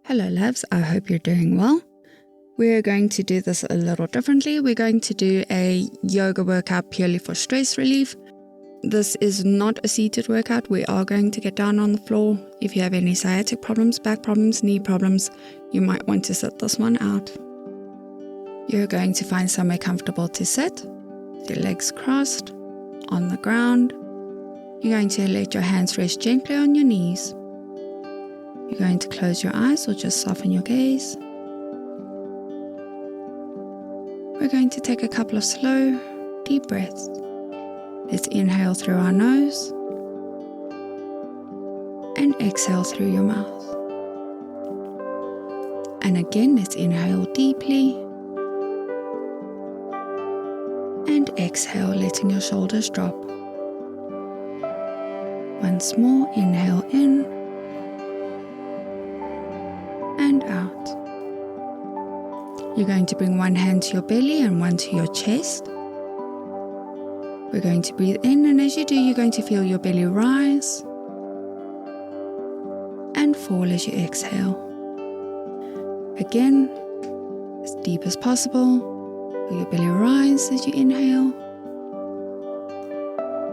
Hello loves, I hope you're doing well. We're going to do this a little differently. We're going to do a yoga workout purely for stress relief. This is not a seated workout. We are going to get down on the floor. If you have any sciatic problems, back problems, knee problems, you might want to sit this one out. You're going to find somewhere comfortable to sit, with your legs crossed, on the ground. You're going to let your hands rest gently on your knees. You're going to close your eyes or just soften your gaze. We're going to take a couple of slow, deep breaths. Let's inhale through our nose and exhale through your mouth. And again, let's inhale deeply and exhale, letting your shoulders drop. Once more, inhale in and out. You're going to bring one hand to your belly and one to your chest. We're going to breathe in, and as you do, you're going to feel your belly rise and fall as you exhale. Again, as deep as possible, feel your belly rise as you inhale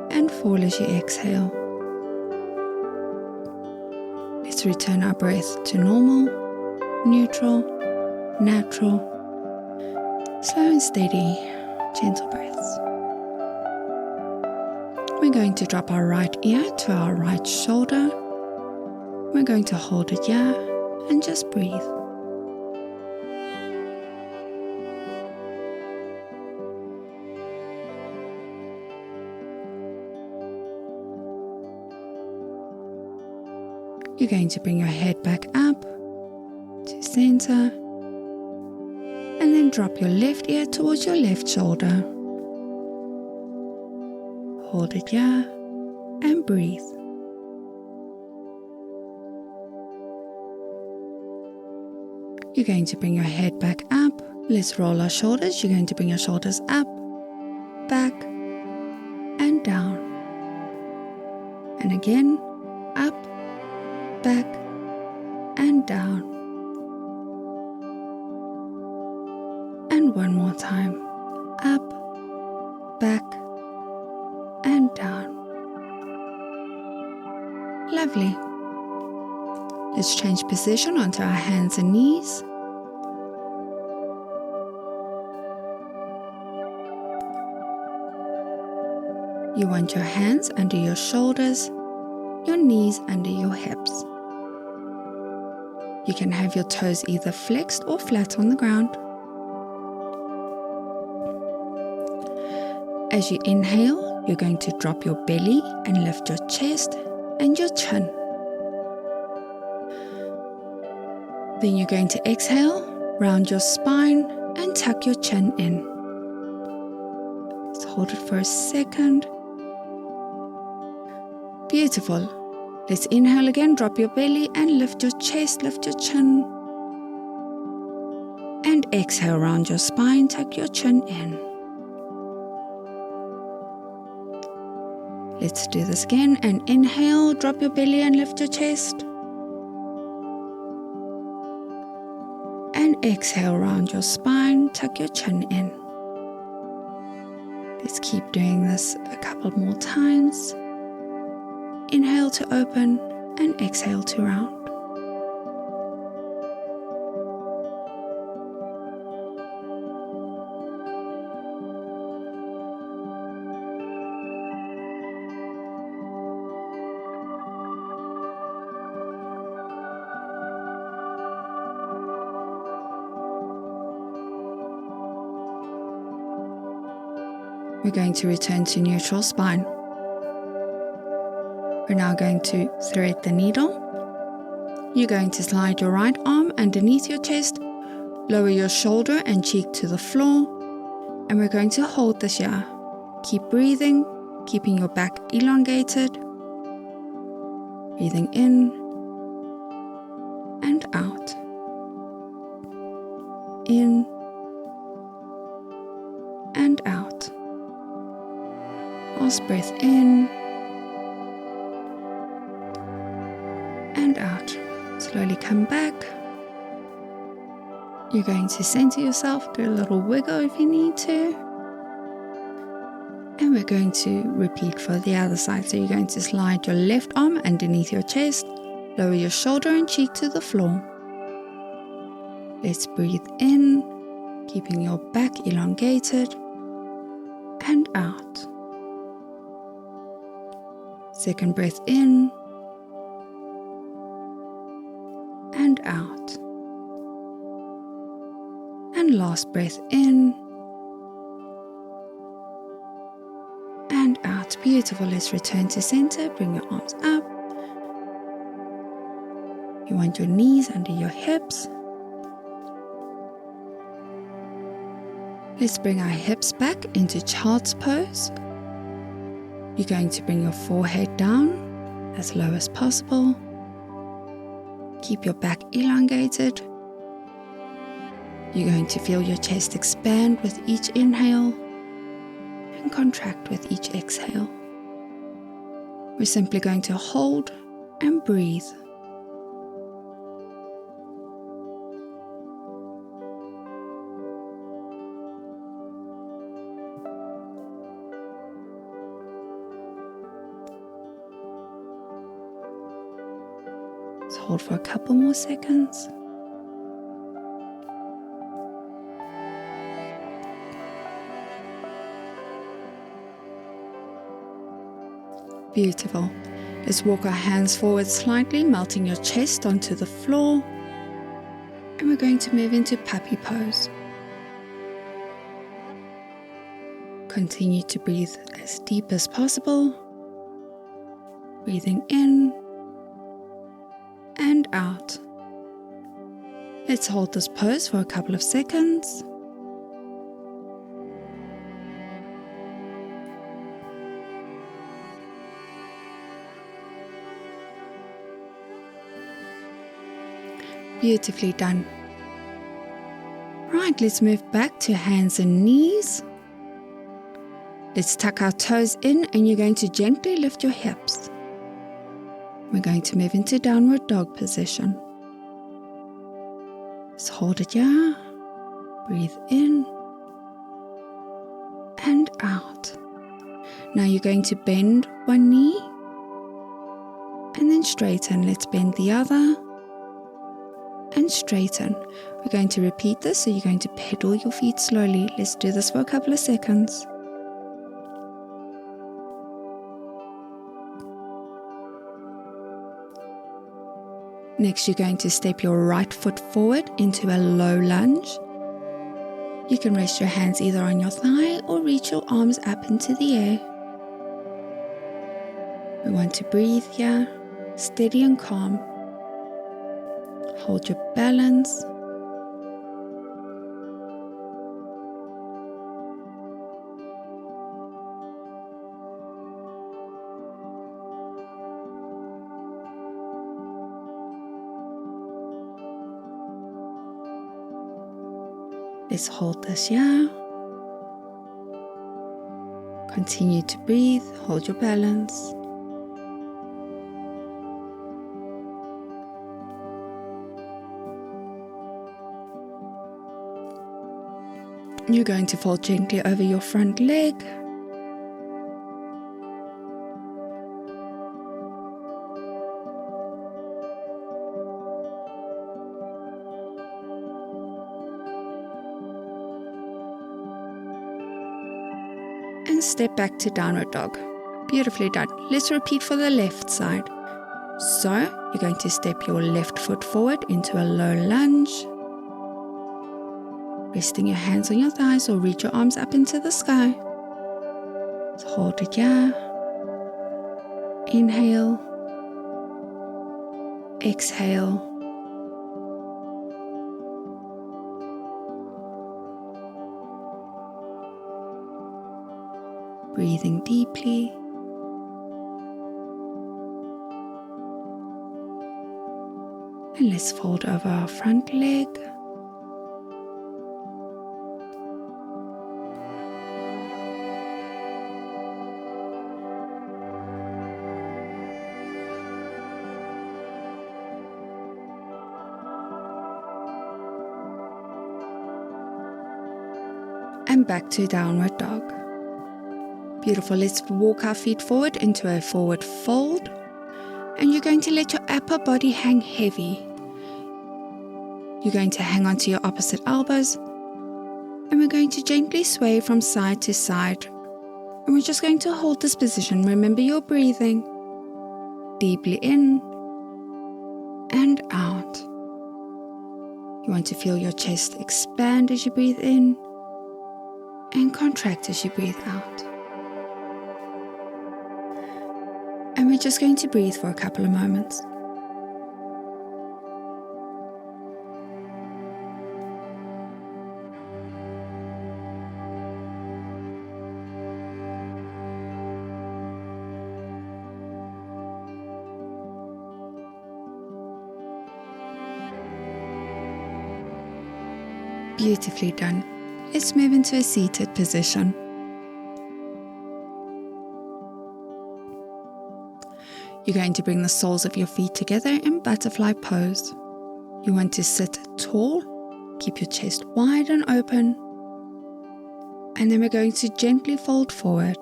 and fall as you exhale. Let's return our breath to normal, neutral, natural, slow and steady, gentle breaths. We're going to drop our right ear to our right shoulder. We're going to hold it here and just breathe. You're going to bring your head back up to center, and then drop your left ear towards your left shoulder. Hold it here and breathe. You're going to bring your head back up. Let's roll our shoulders. You're going to bring your shoulders up, back, and down. And again, up, back, and down. And one more time, up, back, and down. Lovely. Let's change position onto our hands and knees. You want your hands under your shoulders, your knees under your hips. You can have your toes either flexed or flat on the ground. As you inhale, you're going to drop your belly and lift your chest and your chin. Then you're going to exhale, round your spine and tuck your chin in. Let's hold it for a second. Beautiful. Let's inhale again, drop your belly and lift your chest, lift your chin. And exhale, round your spine, tuck your chin in. Let's do this again, and inhale, drop your belly and lift your chest. And exhale, round your spine, tuck your chin in. Let's keep doing this a couple more times. Inhale to open and exhale to round. We're going to return to neutral spine. We're now going to thread the needle. You're going to slide your right arm underneath your chest, lower your shoulder and cheek to the floor, and we're going to hold this here. Keep breathing, keeping your back elongated. Breathing in and out. In and out. Last breath in and out. Slowly come back You're going to center yourself, do a little wiggle if you need to. And we're going to repeat for the other side. So you're going to slide your left arm underneath your chest, lower your shoulder and cheek to the floor. Let's breathe in, keeping your back elongated, and out. Second breath in, and out. And last breath in, and out. Beautiful. Let's return to center. Bring your arms up. You want your knees under your hips. Let's bring our hips back into child's pose. You're going to bring your forehead down as low as possible. Keep your back elongated. You're going to feel your chest expand with each inhale and contract with each exhale. We're simply going to hold and breathe. Let's hold for a couple more seconds. Beautiful. Let's walk our hands forward slightly, melting your chest onto the floor. And we're going to move into puppy pose. Continue to breathe as deep as possible. Breathing in and out. Let's hold this pose for a couple of seconds. Beautifully done. Right, let's move back to hands and knees. Let's tuck our toes in and you're going to gently lift your hips. We're going to move into downward dog position. Let's hold it here. Breathe in and out. Now you're going to bend one knee and then straighten. Let's bend the other and straighten. We're going to repeat this, so you're going to pedal your feet slowly. Let's do this for a couple of seconds. Next, you're going to step your right foot forward into a low lunge. You can rest your hands either on your thigh or reach your arms up into the air. We want to breathe here, steady and calm. Hold your balance. Let's hold this here. Continue to breathe, hold your balance. You're going to fold gently over your front leg. And step back to downward dog. Beautifully done. Let's repeat for the left side. So you're going to step your left foot forward into a low lunge. Resting your hands on your thighs or reach your arms up into the sky. So hold it here. Inhale. Exhale. Breathing deeply. And let's fold over our front leg. and back to downward dog. Beautiful. Let's walk our feet forward into a forward fold, and you're going to let your upper body hang heavy. You're going to hang onto your opposite elbows, and we're going to gently sway from side to side, and we're just going to hold this position. Remember your breathing. Deeply in and out. You want to feel your chest expand as you breathe in and contract as you breathe out. And we're just going to breathe for a couple of moments. Beautifully done. Let's move into a seated position. You're going to bring the soles of your feet together in butterfly pose. You want to sit tall, keep your chest wide and open, and then we're going to gently fold forward.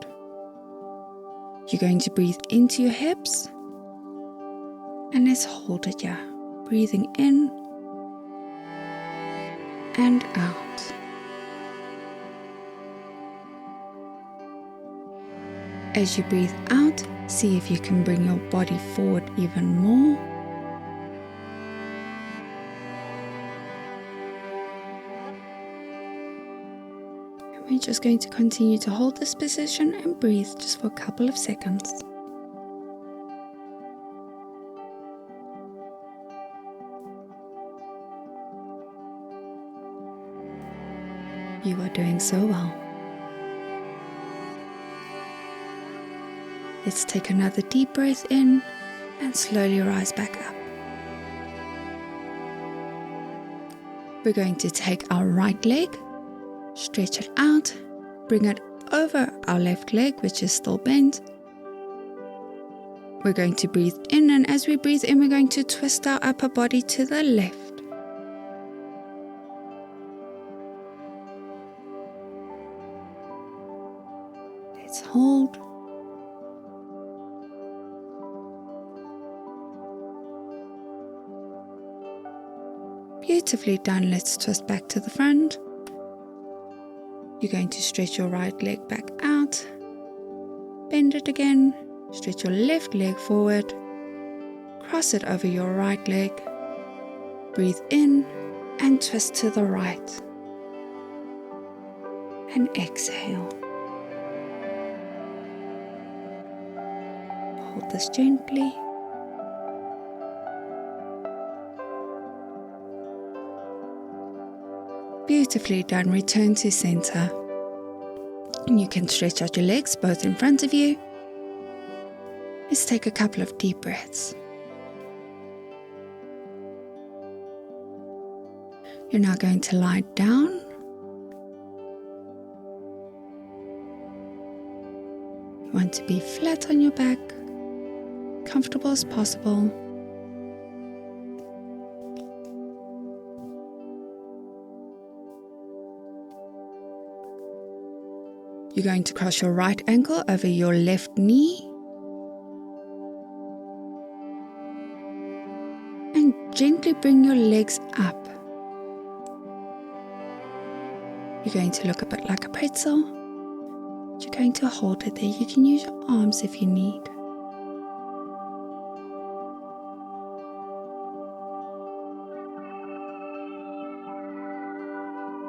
You're going to breathe into your hips, and let's hold it here. Breathing in and out. As you breathe out, see if you can bring your body forward even more. And we're just going to continue to hold this position and breathe just for a couple of seconds. You are doing so well. Let's take another deep breath in and slowly rise back up. We're going to take our right leg, stretch it out, bring it over our left leg, which is still bent. We're going to breathe in, and as we breathe in, we're going to twist our upper body to the left. Let's hold. Beautifully done. Let's twist back to the front. You're going to stretch your right leg back out. Bend it again. Stretch your left leg forward. Cross it over your right leg. Breathe in and twist to the right. And exhale. Hold this gently. Beautifully done. Return to center. And you can stretch out your legs both in front of you. Let's take a couple of deep breaths. You're now going to lie down. You want to be flat on your back, comfortable as possible. You're going to cross your right ankle over your left knee and gently bring your legs up. You're going to look a bit like a pretzel. You're going to hold it there. You can use your arms if you need.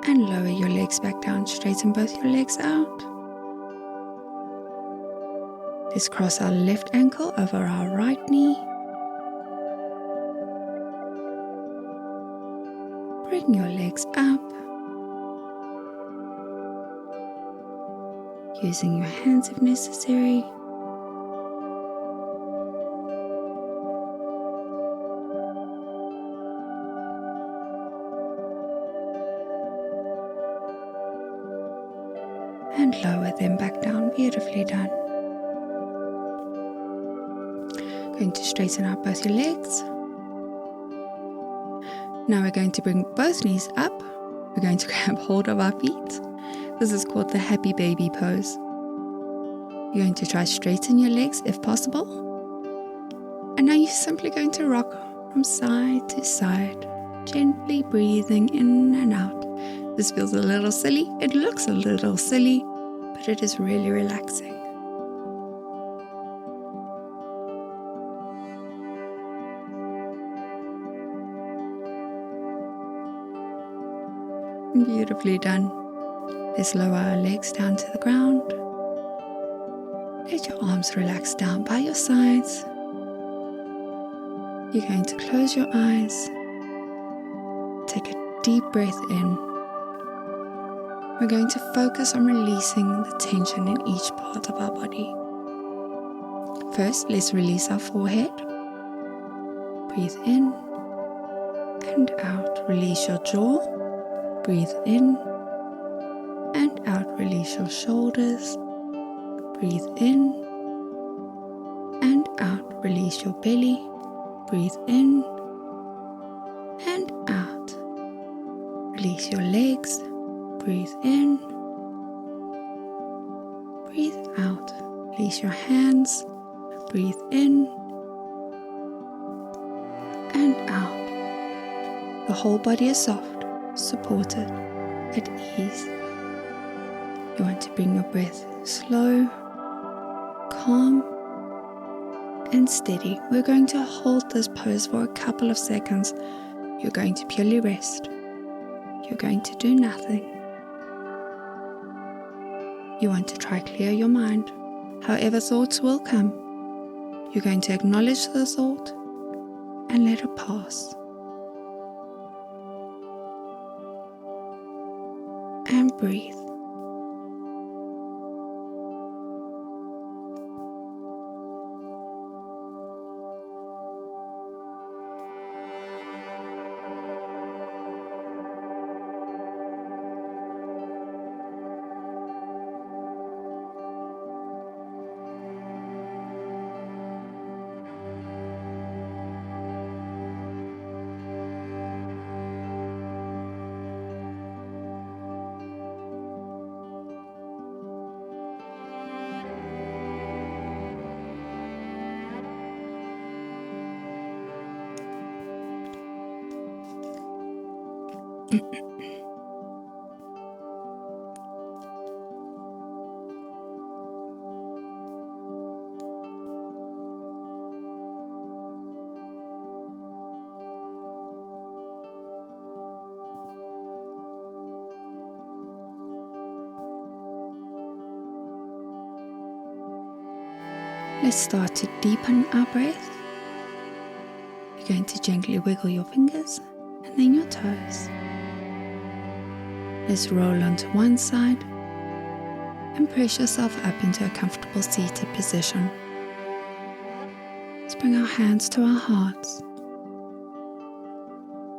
And lower your legs back down. Straighten both your legs out. Let's cross our left ankle over our right knee. Bring your legs up. Using your hands if necessary. And lower them back down. Beautifully done. Going to straighten out both your legs. Now we're going to bring both knees up. We're going to grab hold of our feet. This is called the happy baby pose. You're going to try straighten your legs if possible. And now you're simply going to rock from side to side, gently breathing in and out. This feels a little silly. It looks a little silly, but it is really relaxing. Beautifully done. Let's lower our legs down to the ground. Let your arms relax down by your sides. You're going to close your eyes. Take a deep breath in. We're going to focus on releasing the tension in each part of our body. First, let's release our forehead. Breathe in and out. Release your jaw. Breathe in and out. Release your shoulders. Breathe in and out. Release your belly. Breathe in and out. Release your legs. Breathe in. Breathe out. Release your hands. Breathe in and out. The whole body is soft, supported, at ease. You want to bring your breath slow, calm, and steady. We're going to hold this pose for a couple of seconds. You're going to purely rest. You're going to do nothing. You want to try clear your mind. However thoughts will come, you're going to acknowledge the thought and let it pass. And breathe. Let's start to deepen our breath. You're going to gently wiggle your fingers and then your toes. Let's roll onto one side and press yourself up into a comfortable seated position. Let's bring our hands to our hearts.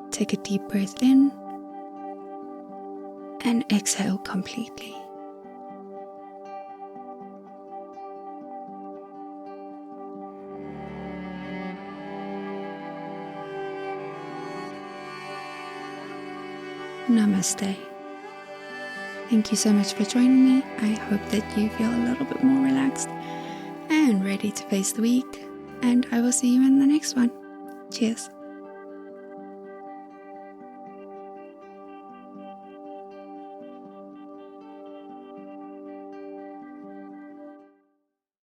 Take a deep breath in and exhale completely. Namaste. Thank you so much for joining me. I hope that you feel a little bit more relaxed and ready to face the week. And I will see you in the next one. Cheers.